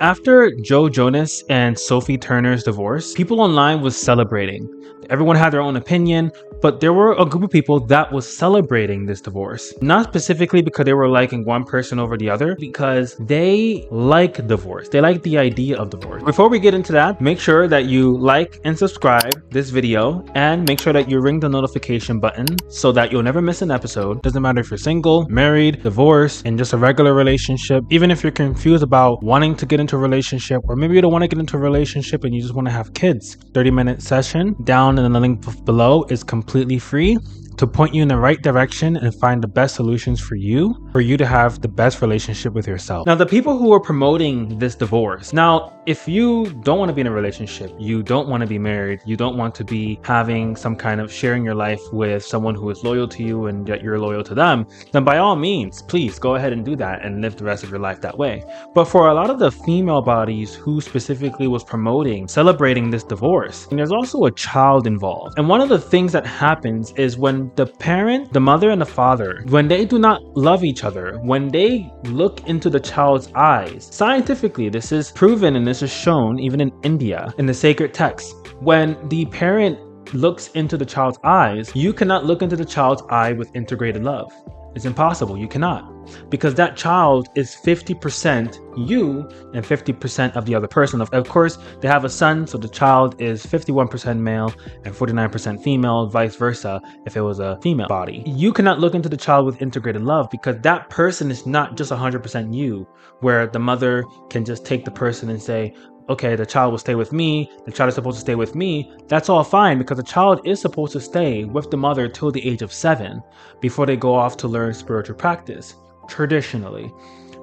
After Joe Jonas and Sophie Turner's divorce, people online was celebrating. Everyone had their own opinion, but there were a group of people that was celebrating this divorce. Not specifically because they were liking one person over the other, because they like divorce. They like the idea of divorce. Before we get into that, make sure that you like and subscribe this video, and make sure that you ring the notification button so that you'll never miss an episode. Doesn't matter if you're single, married, divorced, in just a regular relationship. Even if you're confused about wanting to get into a relationship, or maybe you don't want to get into a relationship and you just want to have kids. 30-minute session down in the link below is completely free to point you in the right direction and find the best solutions for you to have the best relationship with yourself. Now, the people who are promoting this divorce, now, if you don't want to be in a relationship, you don't want to be married, you don't want to be having some kind of sharing your life with someone who is loyal to you and yet you're loyal to them, then by all means, please go ahead and do that and live the rest of your life that way. But for a lot of the female bodies who specifically was celebrating this divorce, and there's also a child involved. And one of the things that happens is when the parent, the mother and the father, when they do not love each other, when they look into the child's eyes, scientifically, this is proven and this is shown even in India, in the sacred text, when the parent looks into the child's eyes, you cannot look into the child's eye with integrated love. It's impossible. You cannot. Because that child is 50% you and 50% of the other person. Of course, they have a son, so the child is 51% male and 49% female, vice versa if it was a female body. You cannot look into the child with integrated love because that person is not just 100% you, where the mother can just take the person and say, okay, the child will stay with me, the child is supposed to stay with me. That's all fine because the child is supposed to stay with the mother till the age of 7 before they go off to learn spiritual practice, traditionally.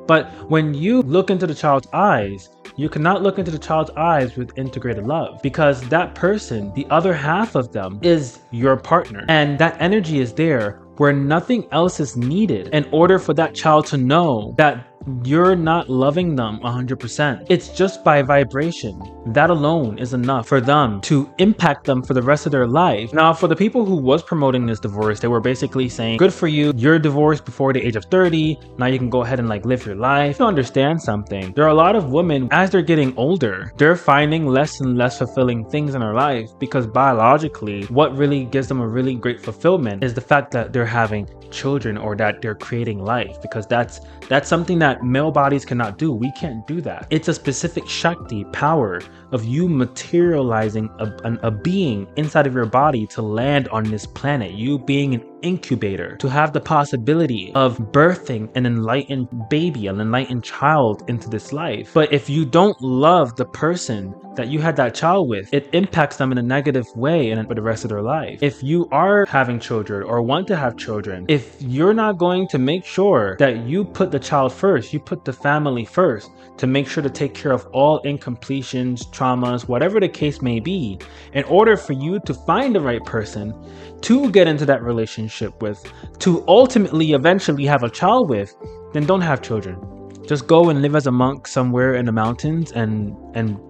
But when you look into the child's eyes, you cannot look into the child's eyes with integrated love because that person, the other half of them, is your partner. And that energy is there where nothing else is needed in order for that child to know that you're not loving them 100%. It's just by vibration. That alone is enough for them to impact them for the rest of their life. Now, for the people who was promoting this divorce, they were basically saying, good for you. You're divorced before the age of 30. Now you can go ahead and live your life. You understand something. There are a lot of women, as they're getting older, they're finding less and less fulfilling things in their life because biologically, what really gives them a really great fulfillment is the fact that they're having children or that they're creating life, because that's something that male bodies cannot do. We can't do that. It's a specific Shakti power of you materializing a being inside of your body to land on this planet, you being an incubator, to have the possibility of birthing an enlightened baby, an enlightened child into this life. But if you don't love the person that you had that child with, it impacts them in a negative way and for the rest of their life. If you are having children or want to have children, if you're not going to make sure that you put the child first, you put the family first to make sure to take care of all incompletions, traumas, whatever the case may be, in order for you to find the right person to get into that relationship with, to ultimately eventually have a child with, then don't have children. Just go and live as a monk somewhere in the mountains and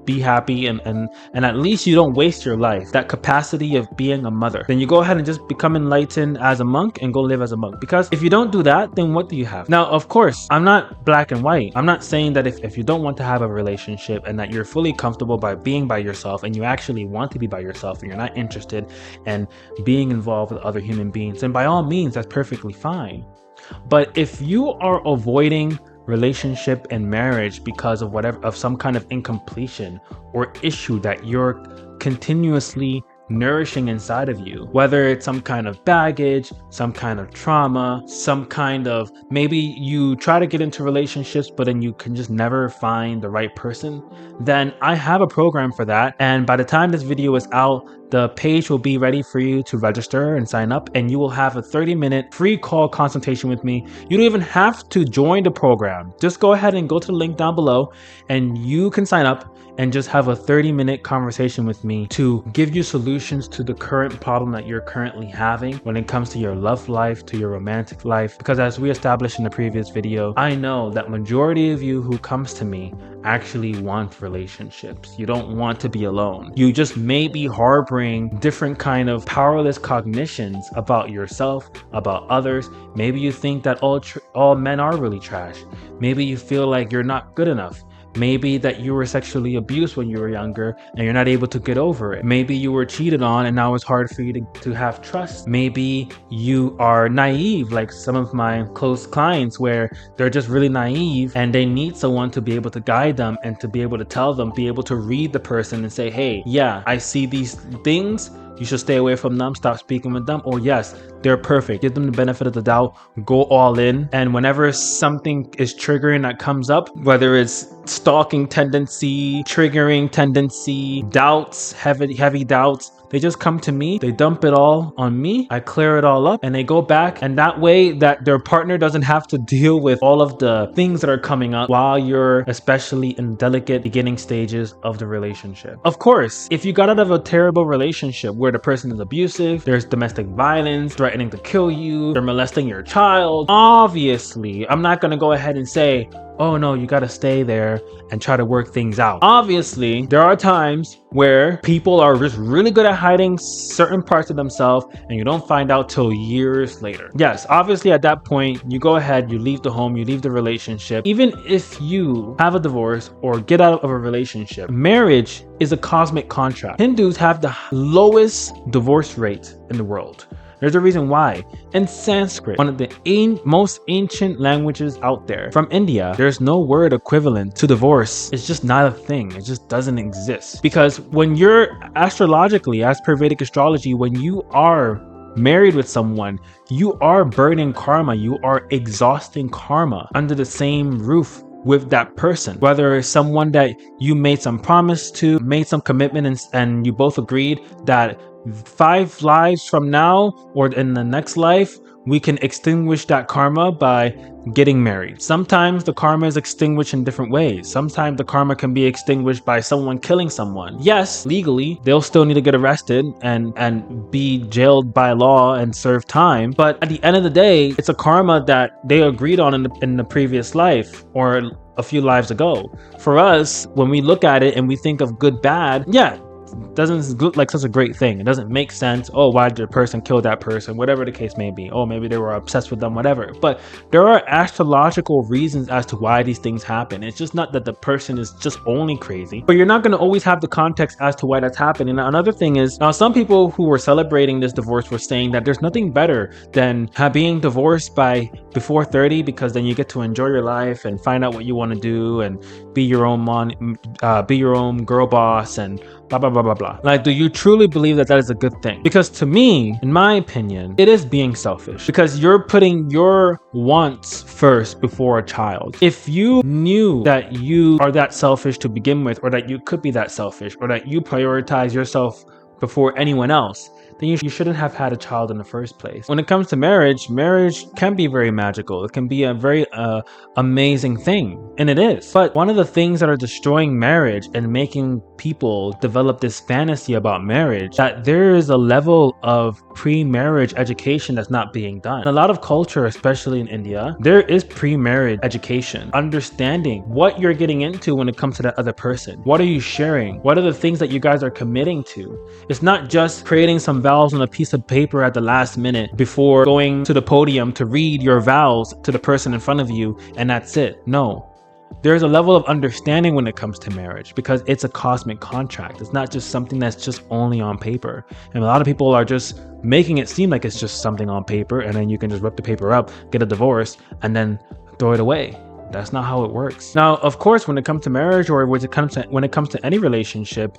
be happy and at least you don't waste your life, that capacity of being a mother. Then you go ahead and just become enlightened as a monk and go live as a monk. Because if you don't do that, then what do you have? Now, of course, I'm not black and white. I'm not saying that if you don't want to have a relationship and that you're fully comfortable by being by yourself and you actually want to be by yourself and you're not interested in being involved with other human beings, then by all means, that's perfectly fine. But if you are avoiding relationship and marriage because of some kind of incompletion or issue that you're continuously nourishing inside of you, whether it's some kind of baggage, some kind of trauma, some kind of, maybe you try to get into relationships but then you can just never find the right person, then I have a program for that. And by the time this video is out, the page will be ready for you to register and sign up, and you will have a 30-minute free call consultation with me. You don't even have to join the program. Just go ahead and go to the link down below and you can sign up and just have a 30-minute conversation with me to give you solutions to the current problem that you're currently having when it comes to your love life, to your romantic life. Because as we established in the previous video, I know that majority of you who comes to me actually want relationships. You don't want to be alone. You just may be harboring different kind of powerless cognitions about yourself, about others. Maybe you think that all men are really trash. Maybe you feel like you're not good enough. Maybe that you were sexually abused when you were younger and you're not able to get over it. Maybe you were cheated on and now it's hard for you to have trust. Maybe you are naive, like some of my close clients, where they're just really naive and they need someone to be able to guide them and to be able to tell them, be able to read the person and say, hey, yeah, I see these things. You should stay away from them, stop speaking with them. Or yes, they're perfect. Give them the benefit of the doubt, go all in. And whenever something is triggering that comes up, whether it's stalking tendency, triggering tendency, doubts, heavy doubts, they just come to me, they dump it all on me, I clear it all up, and they go back. And that way that their partner doesn't have to deal with all of the things that are coming up while you're especially in delicate beginning stages of the relationship. Of course, if you got out of a terrible relationship where the person is abusive, there's domestic violence, threatening to kill you, they're molesting your child, obviously, I'm not gonna go ahead and say, oh no, you gotta stay there and try to work things out. Obviously, there are times where people are just really good at hiding certain parts of themselves and you don't find out till years later. Yes, obviously at that point, you go ahead, you leave the home, you leave the relationship. Even if you have a divorce or get out of a relationship, marriage is a cosmic contract. Hindus have the lowest divorce rate in the world. There's a reason why. In Sanskrit, one of the most ancient languages out there, from India, there's no word equivalent to divorce. It's just not a thing. It just doesn't exist. Because when you're astrologically, as per Vedic astrology, when you are married with someone, you are burning karma. You are exhausting karma under the same roof with that person. Whether it's someone that you made some promise to, made some commitment, and you both agreed that 5 lives from now or in the next life, we can extinguish that karma by getting married. Sometimes the karma is extinguished in different ways. Sometimes the karma can be extinguished by someone killing someone. Yes, legally, they'll still need to get arrested and be jailed by law and serve time. But at the end of the day, it's a karma that they agreed on in the previous life or a few lives ago. For us, when we look at it and we think of good, bad, yeah, doesn't look like such a great thing. It doesn't make sense. Oh, why did the person kill that person? Whatever the case may be. Oh, maybe they were obsessed with them, whatever. But there are astrological reasons as to why these things happen. It's just not that the person is just only crazy, but you're not going to always have the context as to why that's happening. And another thing is, now some people who were celebrating this divorce were saying that there's nothing better than being divorced by before 30, because then you get to enjoy your life and find out what you want to do and be your own girl boss and blah blah blah blah blah. Like, do you truly believe that that is a good thing? Because to me, in my opinion, it is being selfish, because you're putting your wants first before a child. If you knew that you are that selfish to begin with, or that you could be that selfish, or that you prioritize yourself before anyone else, then you shouldn't have had a child in the first place. When it comes to marriage, marriage can be very magical. It can be a very amazing thing, and it is. But one of the things that are destroying marriage and making people develop this fantasy about marriage, that there is a level of pre-marriage education that's not being done. In a lot of culture, especially in India, there is pre-marriage education, understanding what you're getting into when it comes to that other person. What are you sharing? What are the things that you guys are committing to? It's not just creating some vows on a piece of paper at the last minute before going to the podium to read your vows to the person in front of you, and that's it. No. There's a level of understanding when it comes to marriage, because it's a cosmic contract. It's not just something that's just only on paper. And a lot of people are just making it seem like it's just something on paper, and then you can just rip the paper up, get a divorce, and then throw it away. That's not how it works. Now, of course, when it comes to marriage, or when it comes to any relationship,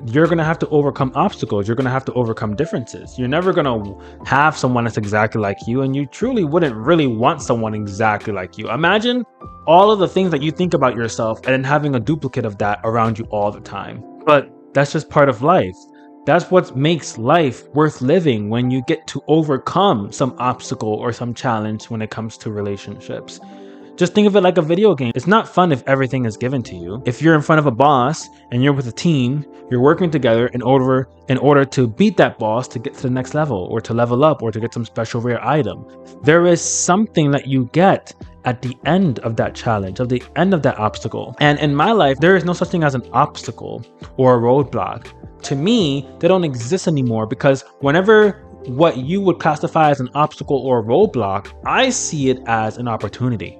you're going to have to overcome obstacles. You're going to have to overcome differences. You're never going to have someone that's exactly like you, and you truly wouldn't really want someone exactly like you. Imagine all of the things that you think about yourself and then having a duplicate of that around you all the time. But that's just part of life. That's what makes life worth living, when you get to overcome some obstacle or some challenge when it comes to relationships. Just think of it like a video game. It's not fun if everything is given to you. If you're in front of a boss and you're with a team, you're working together in order to beat that boss, to get to the next level, or to level up, or to get some special rare item. There is something that you get at the end of that challenge, at the end of that obstacle. And in my life, there is no such thing as an obstacle or a roadblock. To me, they don't exist anymore, because whenever what you would classify as an obstacle or a roadblock, I see it as an opportunity.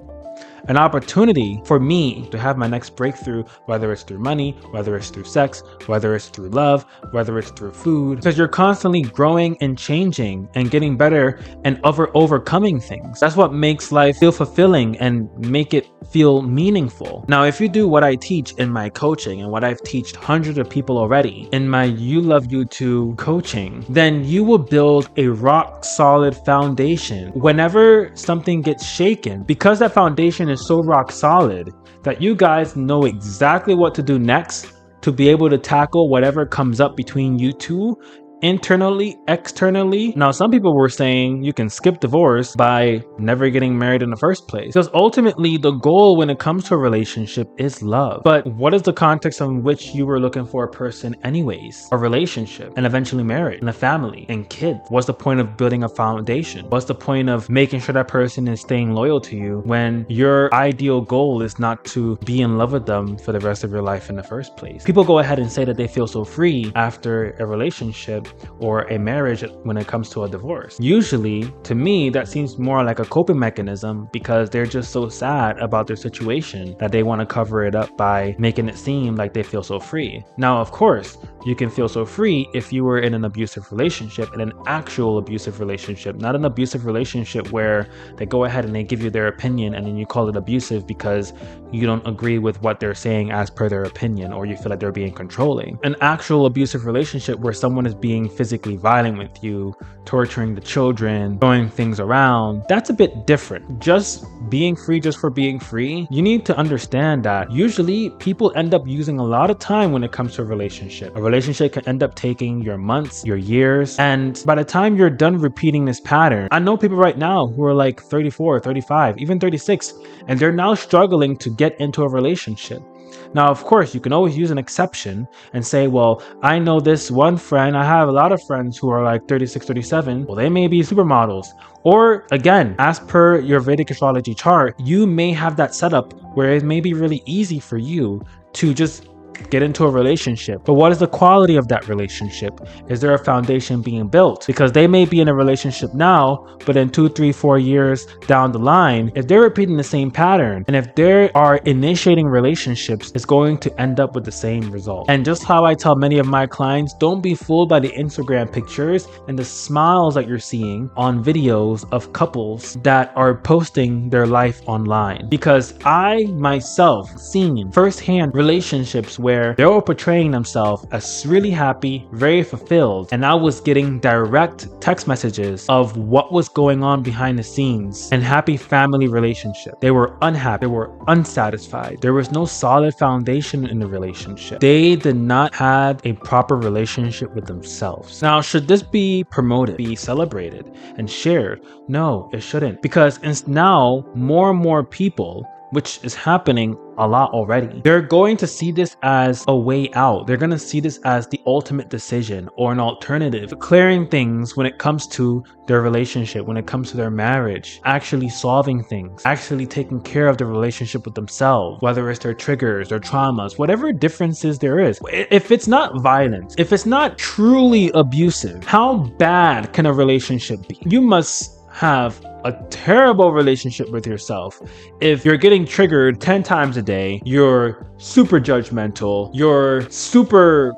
an opportunity for me to have my next breakthrough, whether it's through money, whether it's through sex, whether it's through love, whether it's through food, because you're constantly growing and changing and getting better and overcoming things. That's what makes life feel fulfilling and make it feel meaningful. Now, if you do what I teach in my coaching and what I've taught hundreds of people already in my You Love You Too coaching, then you will build a rock solid foundation whenever something gets shaken, because that foundation is so rock solid that you guys know exactly what to do next to be able to tackle whatever comes up between you two, internally, externally. Now, some people were saying you can skip divorce by never getting married in the first place, because ultimately the goal when it comes to a relationship is love. But what is the context in which you were looking for a person anyways? A relationship, and eventually marriage, and a family, and kids. What's the point of building a foundation? What's the point of making sure that person is staying loyal to you when your ideal goal is not to be in love with them for the rest of your life in the first place? People go ahead and say that they feel so free after a relationship or a marriage when it comes to a divorce. Usually, to me, that seems more like a coping mechanism, because they're just so sad about their situation that they want to cover it up by making it seem like they feel so free. Now, of course, you can feel so free if you were in an abusive relationship, in an actual abusive relationship, not an abusive relationship where they go ahead and they give you their opinion and then you call it abusive because you don't agree with what they're saying as per their opinion, or you feel like they're being controlling. An actual abusive relationship where someone is being physically violent with you, torturing the children, throwing things around, that's a bit different. Just being free just for being free, you need to understand that usually people end up using a lot of time when it comes to a relationship. A relationship can end up taking your months, your years, and by the time you're done repeating this pattern, I know people right now who are like 34, 35, even 36, and they're now struggling to get into a relationship. Now, of course, you can always use an exception and say, well, I know this one friend, I have a lot of friends who are like 36, 37. Well, they may be supermodels. Or again, as per your Vedic astrology chart, you may have that setup where it may be really easy for you to just get into a relationship. But what is the quality of that relationship? Is there a foundation being built? Because they may be in a relationship now, but in 2, 3, 4 years down the line, if they're repeating the same pattern and if they are initiating relationships, it's going to end up with the same result. And just how I tell many of my clients, don't be fooled by the Instagram pictures and the smiles that you're seeing on videos of couples that are posting their life online. Because I myself seen firsthand relationships where they were portraying themselves as really happy, very fulfilled, and I was getting direct text messages of what was going on behind the scenes and happy family relationship. They were unhappy, they were unsatisfied. There was no solid foundation in the relationship. They did not have a proper relationship with themselves. Now, should this be promoted, be celebrated, and shared? No, it shouldn't, because it's now more and more people, which is happening a lot already, they're going to see this as a way out. They're going to see this as the ultimate decision or an alternative to clearing things when it comes to their relationship, when it comes to their marriage, actually solving things, actually taking care of the relationship with themselves, whether it's their triggers, their traumas, whatever differences there is. If it's not violent, if it's not truly abusive, how bad can a relationship be? You must have a terrible relationship with yourself if you're getting triggered 10 times a day, you're super judgmental, you're super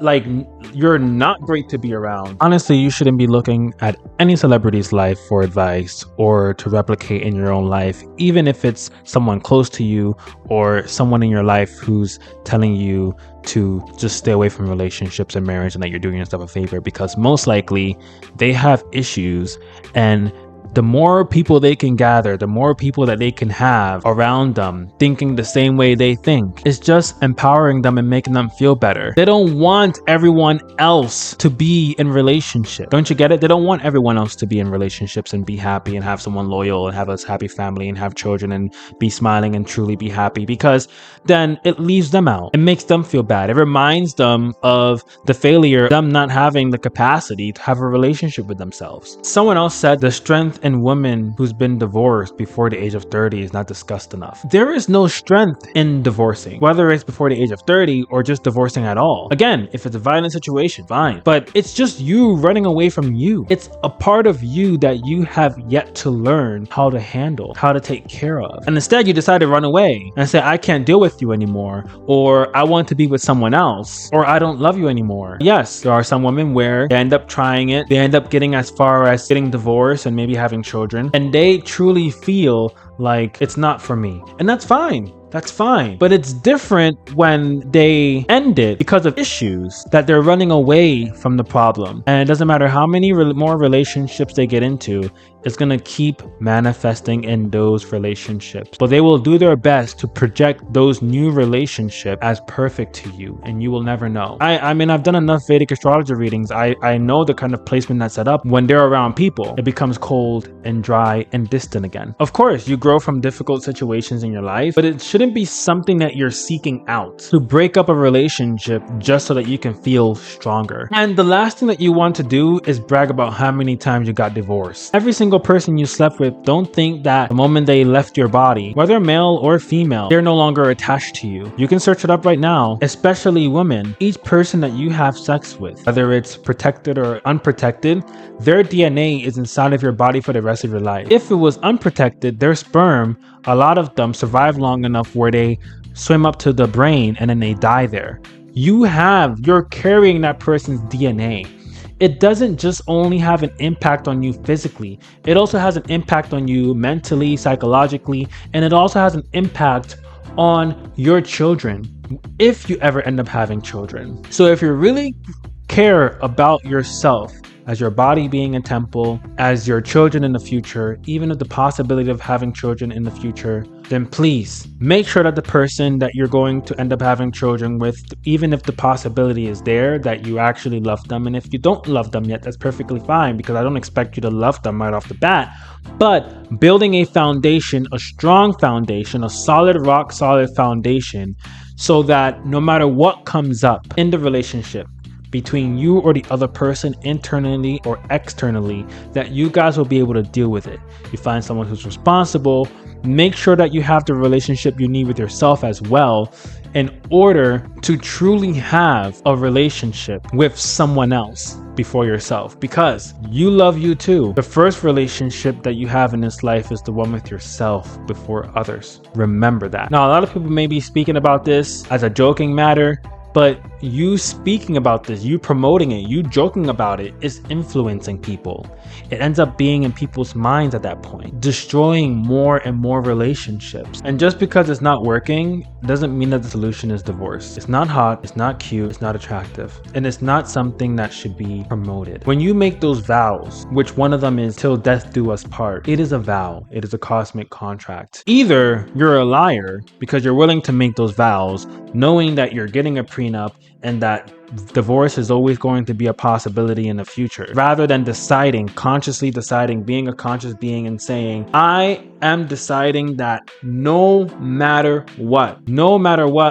you're not great to be around. Honestly, you shouldn't be looking at any celebrity's life for advice or to replicate in your own life, even if it's someone close to you or someone in your life who's telling you to just stay away from relationships and marriage and that you're doing yourself a favor, because most likely they have issues, and the more people they can gather, the more people that they can have around them thinking the same way they think, it's just empowering them and making them feel better. They don't want everyone else to be in relationship. Don't you get it? They don't want everyone else to be in relationships and be happy and have someone loyal and have a happy family and have children and be smiling and truly be happy, because then it leaves them out. It makes them feel bad. It reminds them of the failure, them not having the capacity to have a relationship with themselves. Someone else said the strength and woman who's been divorced before the age of 30 is not discussed enough. There is no strength in divorcing, whether it's before the age of 30 or just divorcing at all. Again, if it's a violent situation, fine. But it's just you running away from you. It's a part of you that you have yet to learn how to handle, how to take care of. And instead you decide to run away and say, I can't deal with you anymore, or I want to be with someone else, or I don't love you anymore. Yes, there are some women where they end up trying it. They end up getting as far as getting divorced and maybe having children, and they truly feel like it's not for me. And that's fine. That's fine. But it's different when they end it because of issues, that they're running away from the problem. And it doesn't matter how many more relationships they get into, it's going to keep manifesting in those relationships. But they will do their best to project those new relationships as perfect to you, and you will never know. I mean, I've done enough Vedic astrology readings. I know the kind of placement that's set up. When they're around people, it becomes cold and dry and distant again. Of course, you grow from difficult situations in your life, but it shouldn't be something that you're seeking out to break up a relationship just so that you can feel stronger. And the last thing that you want to do is brag about how many times you got divorced. Every single person you slept with, don't think that the moment they left your body, whether male or female, they're no longer attached to you. You can search it up right now, especially women. Each person that you have sex with, whether it's protected or unprotected, their DNA is inside of your body for the rest of your life. If it was unprotected, their sperm, a lot of them survive long enough where they swim up to the brain and then they die there. You're carrying that person's DNA. It doesn't just only have an impact on you physically, it also has an impact on you mentally, psychologically, and it also has an impact on your children if you ever end up having children. So if you really care about yourself, as your body being a temple, as your children in the future, even if the possibility of having children in the future, then please make sure that the person that you're going to end up having children with, even if the possibility is there, that you actually love them. And if you don't love them yet, that's perfectly fine, because I don't expect you to love them right off the bat. But building a foundation, a strong foundation, a solid, rock solid foundation, so that no matter what comes up in the relationship, between you or the other person, internally or externally, that you guys will be able to deal with it. You find someone who's responsible. Make sure that you have the relationship you need with yourself as well, in order to truly have a relationship with someone else before yourself, because you love you too. The first relationship that you have in this life is the one with yourself before others. Remember that. Now, a lot of people may be speaking about this as a joking matter, but you speaking about this, you promoting it, you joking about it is influencing people. It ends up being in people's minds at that point, destroying more and more relationships. And just because it's not working doesn't mean that the solution is divorce. It's not hot, it's not cute, it's not attractive, and it's not something that should be promoted. When you make those vows, which one of them is till death do us part, it is a vow. It is a cosmic contract. Either you're a liar because you're willing to make those vows knowing that you're getting a prenup and that divorce is always going to be a possibility in the future, rather than consciously deciding, being a conscious being and saying, I am deciding that no matter what,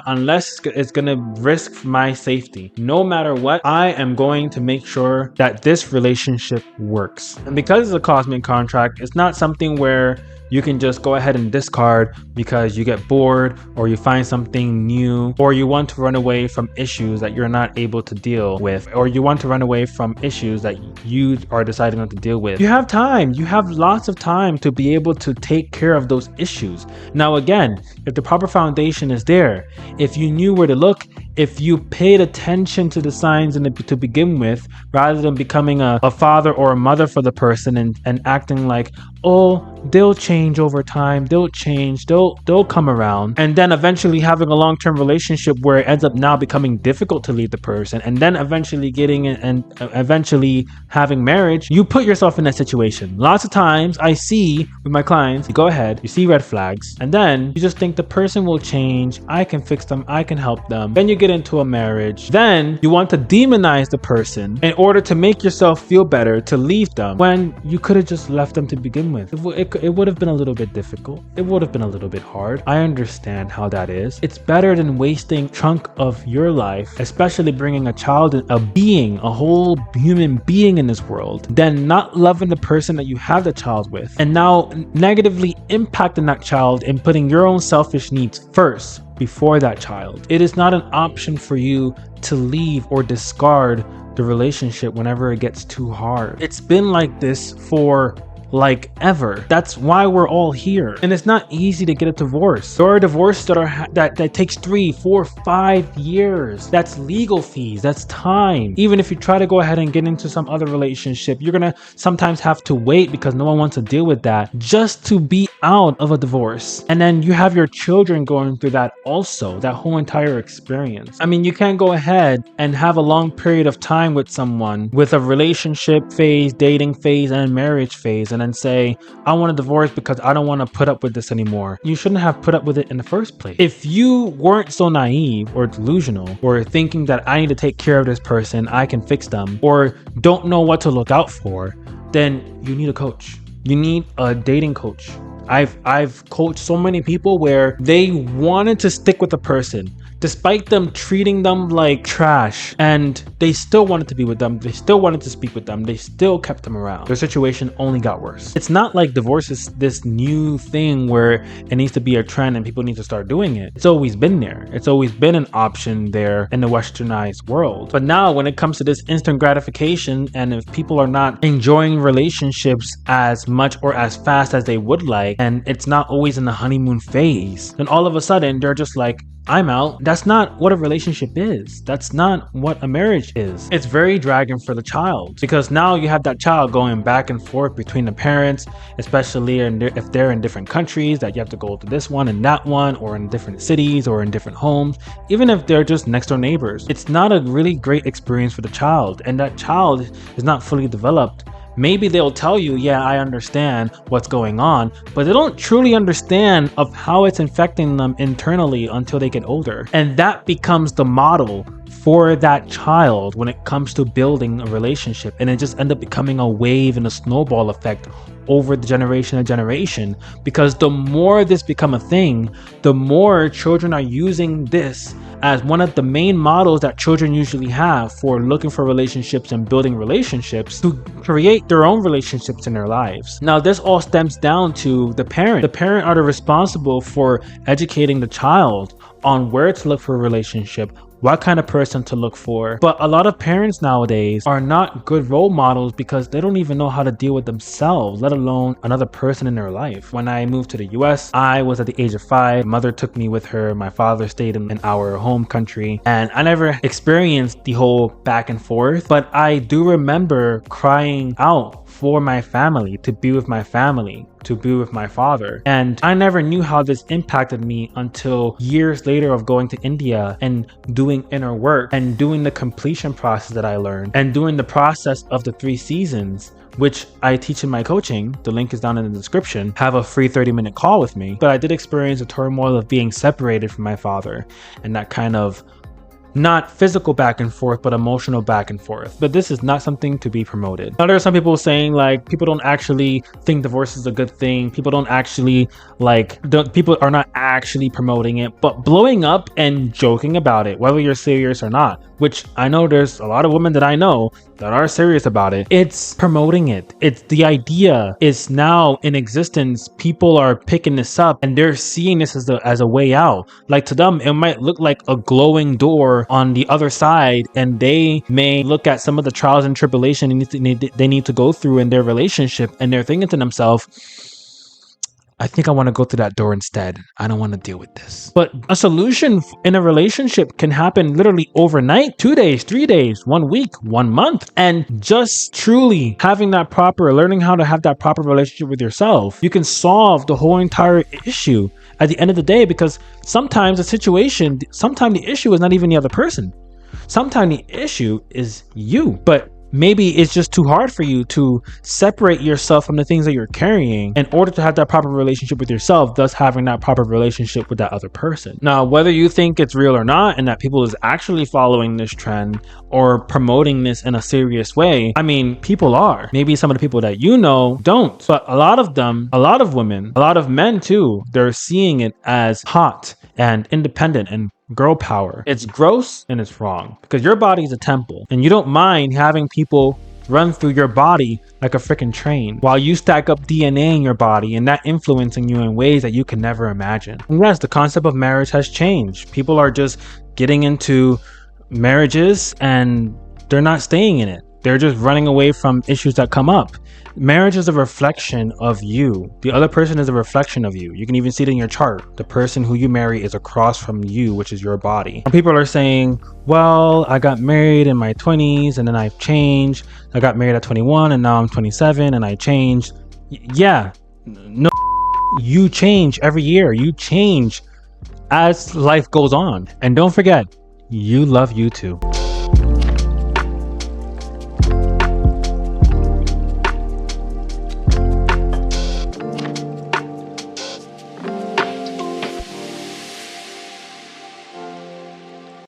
unless it's going to risk my safety, no matter what, I am going to make sure that this relationship works. And because it's a cosmic contract, it's not something where you can just go ahead and discard because you get bored, or you find something new, or you want to run away from issues that you're not able to deal with, or you want to run away from issues that you are deciding not to deal with. You have time. You have lots of time to be able to take care of those issues. Now, again, if the proper foundation is there, if you knew where to look, if you paid attention to the signs to begin with, rather than becoming a father or a mother for the person and acting like, oh, they'll change over time, they'll change, they'll come around, and then eventually having a long-term relationship where it ends up now becoming difficult to leave the person, and then eventually eventually having marriage, you put yourself in that situation. Lots of times I see with my clients, you go ahead, you see red flags, and then you just think the person will change, I can fix them, I can help them. Then you get get into a marriage, then you want to demonize the person in order to make yourself feel better to leave them when you could have just left them to begin with. It would have been a little bit difficult. It would have been a little bit hard. I understand how that is. It's better than wasting a chunk of your life, especially bringing a child, a whole human being in this world, than not loving the person that you have the child with and now negatively impacting that child and putting your own selfish needs first before that child. It is not an option for you to leave or discard the relationship whenever it gets too hard. It's been like this for like ever. That's why we're all here. And it's not easy to get a divorce. There are divorces that takes 3, 4, 5 years. That's legal fees. That's time. Even if you try to go ahead and get into some other relationship, you're gonna sometimes have to wait because no one wants to deal with that just to be out of a divorce. And then you have your children going through that also, that whole entire experience. I mean, you can't go ahead and have a long period of time with someone with a relationship phase, dating phase, and marriage phase, and then say, I want a divorce because I don't want to put up with this anymore. You shouldn't have put up with it in the first place. If you weren't so naive or delusional or thinking that I need to take care of this person, I can fix them, or don't know what to look out for, then you need a coach. You need a dating coach. I've coached so many people where they wanted to stick with a person despite them treating them like trash, and they still wanted to be with them. They still wanted to speak with them. They still kept them around. Their situation only got worse. It's not like divorce is this new thing where it needs to be a trend and people need to start doing it. It's always been there. It's always been an option there in the westernized world. But now when it comes to this instant gratification, and if people are not enjoying relationships as much or as fast as they would like, and it's not always in the honeymoon phase, then all of a sudden they're just like, I'm out. That's not what a relationship is. That's not what a marriage is. It's very dragging for the child, because now you have that child going back and forth between the parents, especially if they're in different countries, that you have to go to this one and that one, or in different cities or in different homes, even if they're just next door neighbors. It's not a really great experience for the child, and that child is not fully developed. Maybe they'll tell you, yeah, I understand what's going on, but they don't truly understand of how it's infecting them internally until they get older. And that becomes the model for that child when it comes to building a relationship. And it just ends up becoming a wave and a snowball effect over the generation of generation, because the more this become a thing, the more children are using this as one of the main models that children usually have for looking for relationships and building relationships to create their own relationships in their lives. Now, this all stems down to the parent. The parent are responsible for educating the child on where to look for a relationship, what kind of person to look for. But a lot of parents nowadays are not good role models because they don't even know how to deal with themselves, let alone another person in their life. When I moved to the US, I was at the age of 5. My mother took me with her. My father stayed in our home country, and I never experienced the whole back and forth, but I do remember crying out for my family, to be with my family, to be with my father. And I never knew how this impacted me until years later of going to India and doing inner work and doing the completion process that I learned and doing the process of the 3 seasons, which I teach in my coaching. The link is down in the description. Have a free 30-minute call with me. But I did experience the turmoil of being separated from my father, and that kind of not physical back and forth, but emotional back and forth. But this is not something to be promoted. Now, there are some people saying like people don't actually think divorce is a good thing. People don't actually people are not actually promoting it, but blowing up and joking about it, whether you're serious or not, which I know there's a lot of women that I know that are serious about it. It's promoting it. It's the idea is now in existence. People are picking this up and they're seeing this as a way out. Like, to them, it might look like a glowing door on the other side, and they may look at some of the trials and tribulation they need to go through in their relationship, and they're thinking to themselves, I think I want to go through that door instead. I don't want to deal with this. But a solution in a relationship can happen literally overnight, 2 days, 3 days, 1 week, 1 month. And just truly learning how to have that proper relationship with yourself, you can solve the whole entire issue at the end of the day, because sometimes the issue is not even the other person. Sometimes the issue is you. But maybe it's just too hard for you to separate yourself from the things that you're carrying in order to have that proper relationship with yourself, thus having that proper relationship with that other person. Now, whether you think it's real or not, and that people is actually following this trend or promoting this in a serious way, I mean, people are. Maybe some of the people that you know don't, but a lot of them, a lot of women, a lot of men too, they're seeing it as hot and independent and girl power. It's gross and it's wrong, because your body is a temple and you don't mind having people run through your body like a freaking train while you stack up DNA in your body and that influencing you in ways that you can never imagine. And yes, the concept of marriage has changed. People are just getting into marriages and they're not staying in it. They're just running away from issues that come up. Marriage is a reflection of you. The other person is a reflection of you. You can even see it in your chart. The person who you marry is across from you, which is your body. Some people are saying, well, I got married in my 20s and then I've changed. I got married at 21 and now I'm 27 and I changed. Yeah, no, you change every year. You change as life goes on. And don't forget, you love you too.